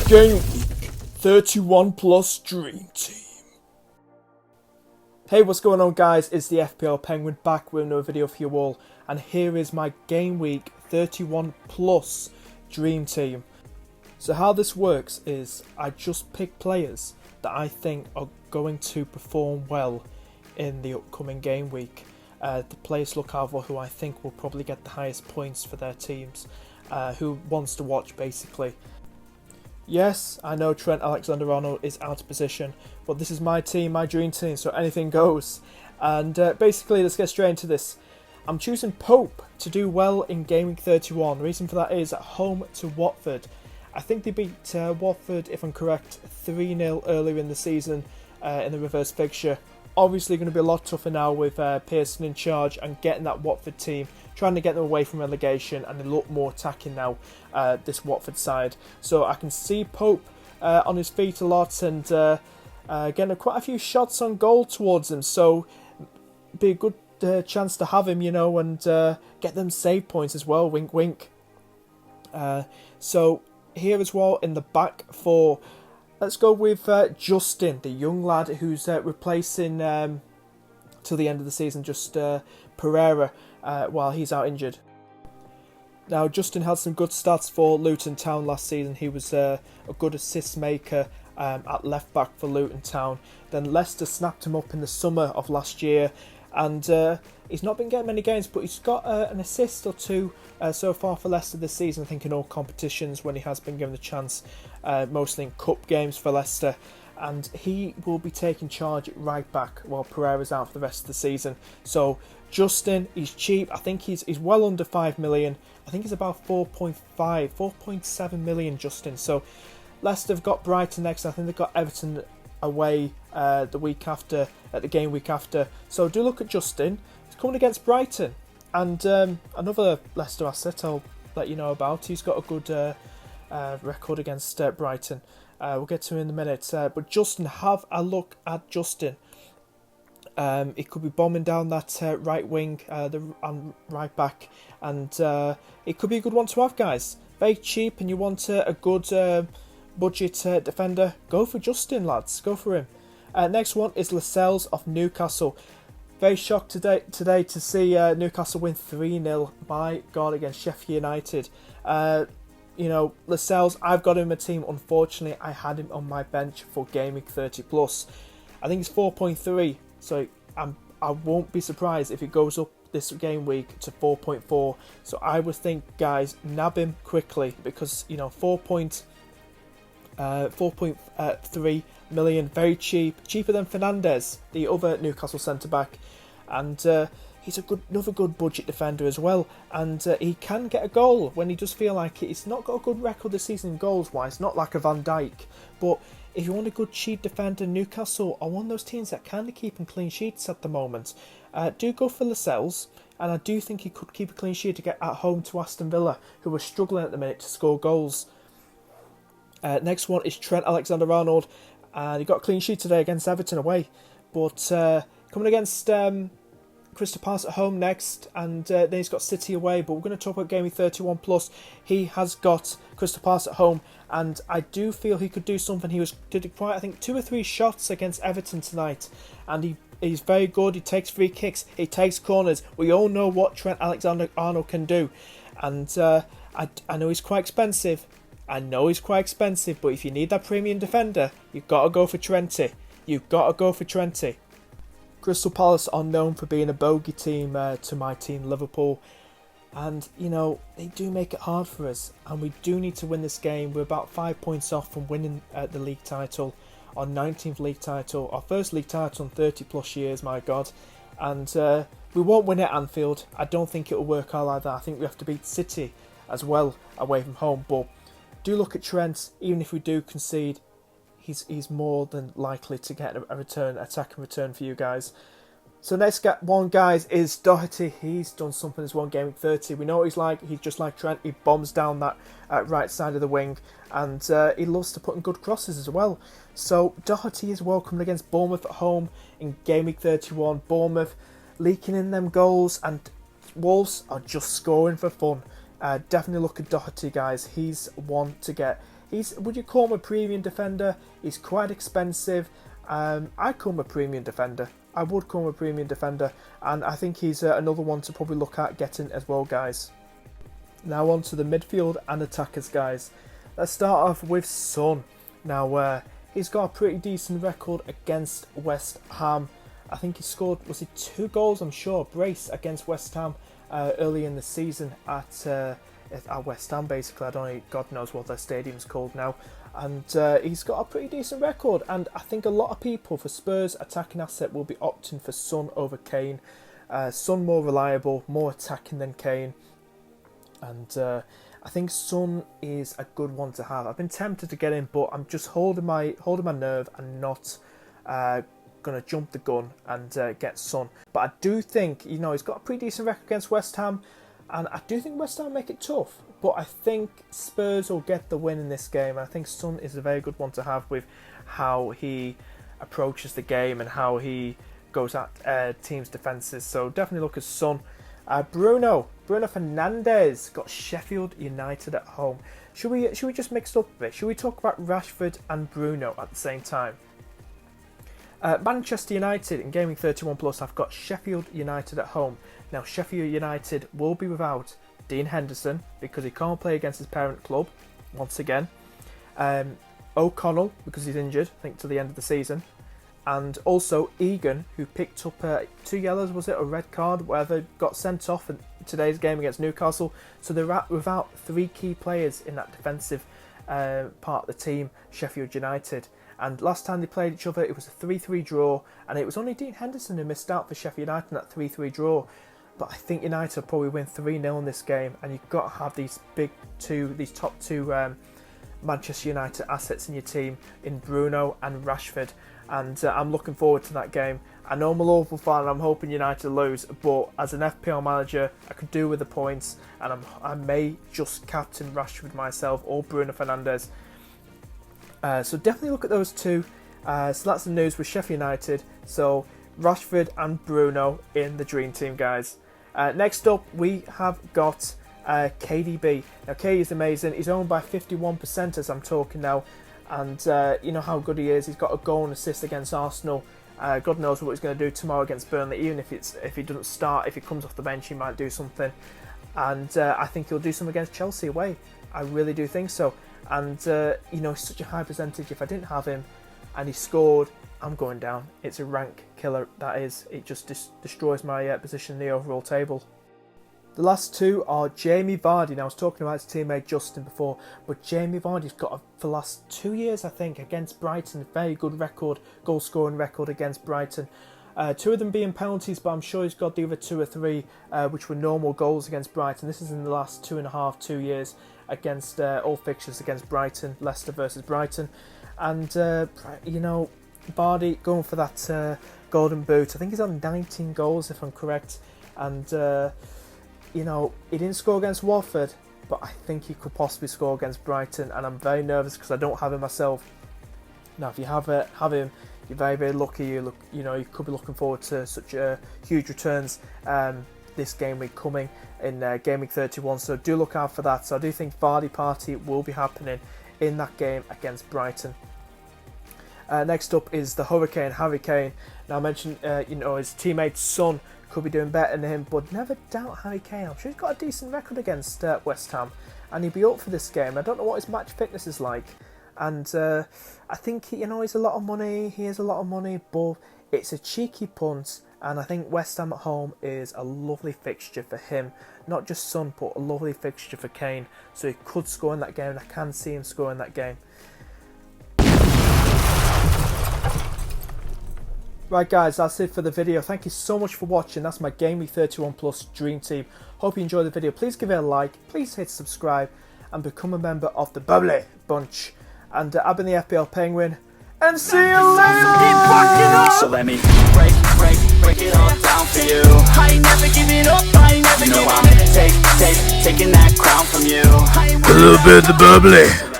Gameweek 31 plus Dream Team. Hey, what's going on guys? It's the FPL Penguin back with another video for you all, and here is my Gameweek 31 plus Dream Team. So how this works is I just pick players that I think are going to perform well in the upcoming game week. The players look out for who I think will probably get the highest points for their teams, who wants to watch basically. Yes, I know Trent Alexander-Arnold is out of position, but this is my team, my dream team, so anything goes. And basically, let's get straight into this. I'm choosing Pope to do well in Gameweek 31. The reason for that is at home to Watford. I think they beat Watford, if I'm correct, 3-0 earlier in the season in the reverse fixture. Obviously going to be a lot tougher now with Pearson in charge and getting that Watford team, trying to get them away from relegation, and they look more attacking now, this Watford side. So I can see Pope on his feet a lot and getting quite a few shots on goal towards him. So be a good chance to have him, you know, and get them save points as well, wink wink. So here as well in the back four, let's go with Justin, the young lad who's replacing till the end of the season just Pereira while he's out injured. Now Justin had some good stats for Luton Town last season. He was a good assist maker at left back for Luton Town. Then Leicester snapped him up in the summer of last year, and he's not been getting many games, but he's got an assist or two so far for Leicester this season, I think in all competitions when he has been given the chance, mostly in cup games for Leicester. And he will be taking charge at right back while Pereira's out for the rest of the season. So Justin, he's cheap. I think he's well under 5 million. I think he's about 4.7 million, Justin. So Leicester have got Brighton next. I think they've got Everton away the week after, at the game week after. So do look at Justin. He's coming against Brighton, and another Leicester asset I'll let you know about. He's got a good record against Brighton. We'll get to him in a minute. But Justin, have a look at Justin. He could be bombing down that right wing, the right back, and it could be a good one to have, guys. Very cheap, and you want a good budget defender, go for Justin, lads. Go for him. Next one is Lascelles of Newcastle. Very shocked today to see Newcastle win 3-0. My God, against Sheffield United. You know, Lascelles, I've got him in my team. Unfortunately, I had him on my bench for Gameweek 30 plus. I think it's 4.3, so I won't be surprised if it goes up this game week to 4.4. So I would think, guys, nab him quickly, because you know 4.3 million, very cheap, cheaper than Fernandes, the other Newcastle centre back, and he's another good budget defender as well, and he can get a goal when he does feel like it. He's not got a good record this season goals wise, not like a Van Dijk, but if you want a good cheap defender, Newcastle are one of those teams that kind of keeping clean sheets at the moment. Do go for Lascelles, and I do think he could keep a clean sheet to get at home to Aston Villa, who are struggling at the minute to score goals. Next one is Trent Alexander-Arnold, and he got a clean sheet today against Everton away, but coming against Crystal Palace at home next, and then he's got City away. But we're going to talk about Gameweek 31 plus. He has got Crystal Palace at home, and I do feel he could do something. He did quite, I think, 2 or 3 shots against Everton tonight, and he's very good. He takes free kicks, he takes corners. We all know what Trent Alexander-Arnold can do, and I know he's quite expensive. I know he's quite expensive, but if you need that premium defender, you've got to go for Trenty. You've got to go for Trenty. Crystal Palace are known for being a bogey team to my team, Liverpool. And, you know, they do make it hard for us. And we do need to win this game. We're about 5 points off from winning the league title. Our 19th league title. Our first league title in 30 plus years, my God. And we won't win at Anfield. I don't think it'll work out like that. I think we have to beat City as well away from home. But do look at Trent. Even if we do concede, he's more than likely to get a return, attacking return for you guys. So next one, guys, is Doherty. He's done something as well in Gameweek 30. We know what he's like. He's just like Trent. He bombs down that right side of the wing, and he loves to put in good crosses as well. So Doherty is welcomed against Bournemouth at home in Gameweek 31. Bournemouth leaking in them goals, and Wolves are just scoring for fun. Definitely look at Doherty, guys. He's one to get would you call him a premium defender? He's quite expensive. I'd call him a premium defender. I would call him a premium defender, and I think he's another one to probably look at getting as well, guys. Now on to the midfield and attackers, guys. Let's start off with Son. Now, he's got a pretty decent record against West Ham. I think he scored, was it 2 goals, I'm sure, brace against West Ham early in the season at West Ham, basically. I don't know, God knows what their stadium's called now. And he's got a pretty decent record. And I think a lot of people for Spurs attacking asset will be opting for Son over Kane. Son more reliable, more attacking than Kane. And I think Son is a good one to have. I've been tempted to get him, but I'm just holding my nerve and not going to jump the gun and get Son. But I do think, you know, he's got a pretty decent record against West Ham, and I do think West Ham make it tough. But I think Spurs will get the win in this game. And I think Son is a very good one to have with how he approaches the game and how he goes at teams' defences. So definitely look at Son. Bruno Fernandes got Sheffield United at home. Should we just mix it up a bit? Should we talk about Rashford and Bruno at the same time? Manchester United in Gameweek 31 Plus, I've got Sheffield United at home. Now, Sheffield United will be without Dean Henderson because he can't play against his parent club once again. O'Connell because he's injured, I think, to the end of the season. And also Egan, who picked up 2 yellows, was it, a red card, whatever, got sent off in today's game against Newcastle. So they're without 3 key players in that defensive part of the team, Sheffield United. And last time they played each other, it was a 3-3 draw, and it was only Dean Henderson who missed out for Sheffield United in that 3-3 draw. But I think United will probably win 3-0 in this game, and you've got to have these top two Manchester United assets in your team in Bruno and Rashford. And I'm looking forward to that game. I know I'm a Liverpool fan and I'm hoping United lose, but as an FPL manager, I could do with the points, and I may just captain Rashford myself or Bruno Fernandes. So definitely look at those two. So that's the news with Sheffield United. So Rashford and Bruno in the dream team, guys. Next up, we have got KDB. Now, KD is amazing. He's owned by 51% as I'm talking now. And you know how good he is. He's got a goal and assist against Arsenal. God knows what he's going to do tomorrow against Burnley. Even if he doesn't start, if he comes off the bench, he might do something. And I think he'll do something against Chelsea away. I really do think so. And you know, such a high percentage. If I didn't have him and he scored, I'm going down. It's a rank killer, that is. It just destroys my position in the overall table. The last two are Jamie Vardy. Now, I was talking about his teammate Justin before, but Jamie Vardy's got for the last 2 years, I think, against Brighton, very good record, goal scoring record against Brighton. 2 of them being penalties, but I'm sure he's got the other 2 or 3 which were normal goals against Brighton. This is in the last 2 years against all fixtures against Brighton, Leicester versus Brighton. And, you know, Vardy going for that golden boot. I think he's on 19 goals, if I'm correct. And, you know, he didn't score against Watford, but I think he could possibly score against Brighton. And I'm very nervous because I don't have him myself. Now, if you have him, you're very, very lucky. You could be looking forward to such huge returns this game week coming in Game Week 31. So do look out for that. So I do think Vardy party will be happening in that game against Brighton. Next up is the Harry Kane. Now I mentioned, you know, his teammate's son could be doing better than him, but never doubt Harry Kane. I'm sure he's got a decent record against West Ham, and he'd be up for this game. I don't know what his match fitness is like, and I think he's a lot of money. He has a lot of money, but it's a cheeky punt, and I think West Ham at home is a lovely fixture for him. Not just Son, but a lovely fixture for Kane. So he could score in that game, and I can see him score in that game. Right guys, that's it for the video. Thank you so much for watching. That's my Game Week 31 Plus Dream Team. Hope you enjoyed the video. Please give it a like, please hit subscribe, and become a member of the Bubbly Bunch. And I've been the FPL Penguin, and see you later! So let me break it all down for you. I ain't never giving up, I ain't never giving up. I'm taking that crown from you. A little bit of the bubbly.